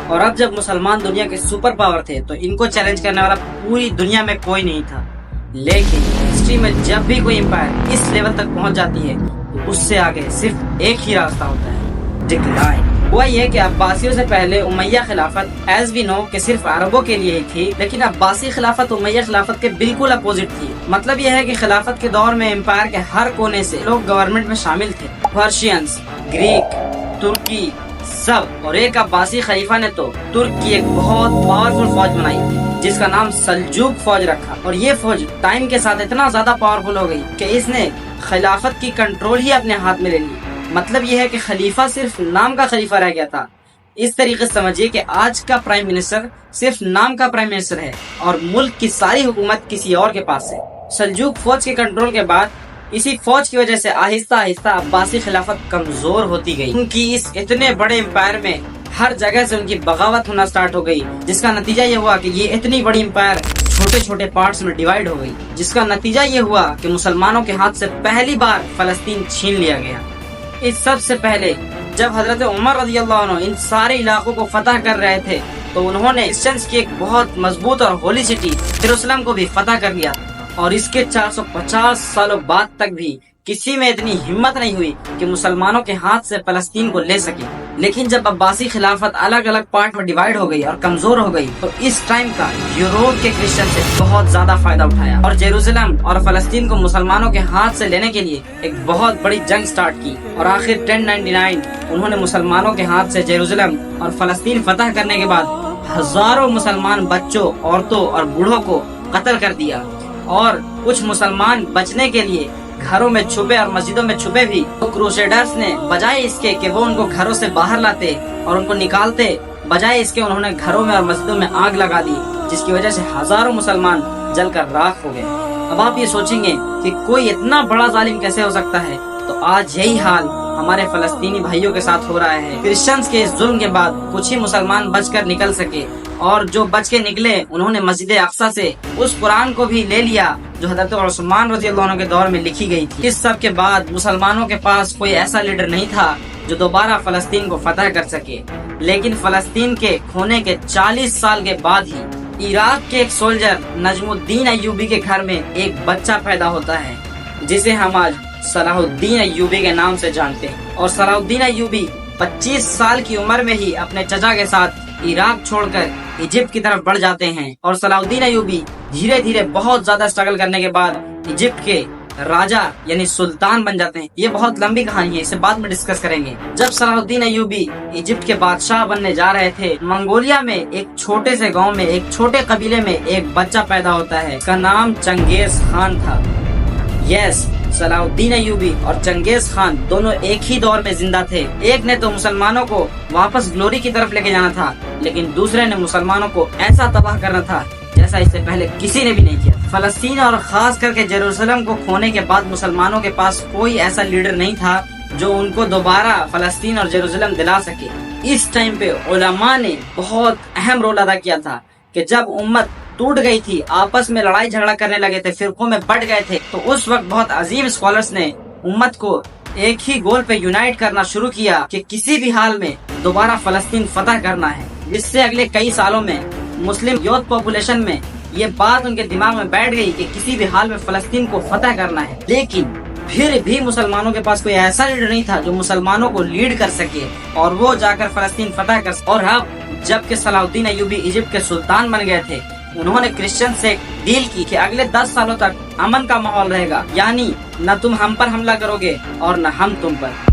اور اب جب مسلمان دنیا کے سپر پاور تھے تو ان کو چیلنج کرنے والا پوری دنیا میں کوئی نہیں تھا. لیکن ہسٹری میں جب بھی کوئی امپائر اس لیول تک پہنچ جاتی ہے تو اس سے آگے صرف ایک ہی راستہ ہوتا ہے: ڈکلائن. ہوا یہ کہ عباسیوں سے پہلے امیہ خلافت ایز وی نو کہ صرف عربوں کے لیے ہی تھی، لیکن عباسی خلافت امیہ خلافت کے بالکل اپوزٹ تھی. مطلب یہ ہے کہ خلافت کے دور میں امپائر کے ہر کونے سے لوگ گورنمنٹ میں شامل تھے. پرشینز، گریک، ترکی، سب. اور ایک عباسی خلیفہ نے تو ترک کی ایک بہت پاورفل فوج بنائی جس کا نام سلجوق فوج رکھا. اور یہ فوج ٹائم کے ساتھ اتنا زیادہ پاورفل ہو گئی کہ اس نے خلافت کی کنٹرول ہی اپنے ہاتھ میں لے لی. مطلب یہ ہے کہ خلیفہ صرف نام کا خلیفہ رہ گیا تھا. اس طریقے سے سمجھیے کہ آج کا پرائم منسٹر صرف نام کا پرائم منسٹر ہے اور ملک کی ساری حکومت کسی اور کے پاس ہے. سلجوق فوج کے کنٹرول کے بعد اسی فوج کی وجہ سے آہستہ آہستہ عباسی خلافت کمزور ہوتی گئی. ان کی اس اتنے بڑے امپائر میں ہر جگہ سے ان کی بغاوت ہونا سٹارٹ ہو گئی، جس کا نتیجہ یہ ہوا کہ یہ اتنی بڑی امپائر چھوٹے چھوٹے پارٹس میں ڈیوائیڈ ہو گئی، جس کا نتیجہ یہ ہوا کہ مسلمانوں کے ہاتھ سے پہلی بار فلسطین چھین لیا گیا. اس سب سے پہلے جب حضرت عمر رضی اللہ عنہ ان سارے علاقوں کو فتح کر رہے تھے تو انہوں نے کرسچنز کی ایک بہت مضبوط اور ہولی سٹی یروشلم کو بھی فتح کر لیا. اور اس کے 450 سالوں بعد تک بھی کسی میں اتنی ہمت نہیں ہوئی کہ مسلمانوں کے ہاتھ سے فلسطین کو لے سکے. لیکن جب عباسی خلافت الگ الگ پارٹ میں ڈیوائیڈ ہو گئی اور کمزور ہو گئی تو اس ٹائم کا یورپ کے کرسچن سے بہت زیادہ فائدہ اٹھایا اور یروشلم اور فلسطین کو مسلمانوں کے ہاتھ سے لینے کے لیے ایک بہت بڑی جنگ سٹارٹ کی. اور آخر 1099 انہوں نے مسلمانوں کے ہاتھ سے یروشلم اور فلسطین فتح کرنے کے بعد ہزاروں مسلمان بچوں، عورتوں اور بوڑھوں کو قتل کر دیا. اور کچھ مسلمان بچنے کے لیے گھروں میں چھپے اور مسجدوں میں چھپے بھی. تو کروسیڈرز نے بجائے اس کے کہ وہ ان کو گھروں سے باہر لاتے اور ان کو نکالتے، بجائے اس کے انہوں نے گھروں میں اور مسجدوں میں آگ لگا دی، جس کی وجہ سے ہزاروں مسلمان جل کر راکھ ہو گئے. اب آپ یہ سوچیں گے کہ کوئی اتنا بڑا ظالم کیسے ہو سکتا ہے؟ تو آج یہی حال ہمارے فلسطینی بھائیوں کے ساتھ ہو رہا ہے. کرسچنز کے اس ظلم کے بعد کچھ ہی مسلمان بچ کر نکل سکے، اور جو بچ کے نکلے انہوں نے مسجد اقصی سے اس قرآن کو بھی لے لیا جو حضرت عثمان رضی اللہ عنہ کے دور میں لکھی گئی تھی. اس سب کے بعد مسلمانوں کے پاس کوئی ایسا لیڈر نہیں تھا جو دوبارہ فلسطین کو فتح کر سکے. لیکن فلسطین کے کھونے کے 40 سال کے بعد ہی عراق کے ایک سولجر نجم الدین ایوبی کے گھر میں ایک بچہ پیدا ہوتا ہے جسے ہم آج صلاح الدین ایوبی کے نام سے جانتے ہیں. اور صلاح الدین ایوبی 25 سال کی عمر میں ہی اپنے چچا کے ساتھ عراق چھوڑ کر ایجپٹ کی طرف بڑھ جاتے ہیں. اور صلاح الدین ایوبی دھیرے دھیرے بہت زیادہ اسٹرگل کرنے کے بعد ایجپٹ کے راجا یعنی سلطان بن جاتے ہیں. یہ بہت لمبی کہانی ہے، اسے بعد میں ڈسکس کریں گے. جب صلاح الدین ایوبی ایجپٹ کے بادشاہ بننے جا رہے تھے، منگولیا میں ایک چھوٹے سے گاؤں میں ایک چھوٹے قبیلے میں ایک بچہ پیدا ہوتا ہے. اس کا نام چنگیز خان تھا. یس، صلاح الدین ایوبی اور چنگیز خان دونوں ایک ہی دور میں زندہ تھے. ایک نے تو مسلمانوں کو واپس گلوری کی طرف لے کے جانا تھا، لیکن دوسرے نے مسلمانوں کو ایسا تباہ کرنا تھا جیسا اس سے پہلے کسی نے بھی نہیں کیا. فلسطین اور خاص کر کے یروشلم کو کھونے کے بعد مسلمانوں کے پاس کوئی ایسا لیڈر نہیں تھا جو ان کو دوبارہ فلسطین اور یروشلم دلا سکے. اس ٹائم پہ علماء نے بہت اہم رول ادا کیا تھا کہ جب امت ٹوٹ گئی تھی، آپس میں لڑائی جھگڑا کرنے لگے تھے، فرقوں میں بٹ گئے تھے، تو اس وقت بہت عظیم اسکالرز نے امت کو ایک ہی گول پہ یونائٹ کرنا شروع کیا کہ کسی بھی حال میں دوبارہ فلسطین فتح کرنا ہے. جس سے اگلے کئی سالوں میں مسلم یوتھ پاپولیشن میں یہ بات ان کے دماغ میں بیٹھ گئی کہ کسی بھی حال میں فلسطین کو فتح کرنا ہے. لیکن پھر بھی مسلمانوں کے پاس کوئی ایسا لیڈر نہیں تھا جو مسلمانوں کو لیڈ کر سکے اور وہ جا کر فلسطین فتح کر سکے. اور اب جب کہ صلاح الدین ایوبی ایجپٹ کے سلطان بن گئے تھے، انہوں نے کرسچن سے ڈیل کی کہ اگلے 10 سالوں تک امن کا ماحول رہے گا، یعنی نہ تم ہم پر حملہ کرو گے اور نہ ہم تم پر.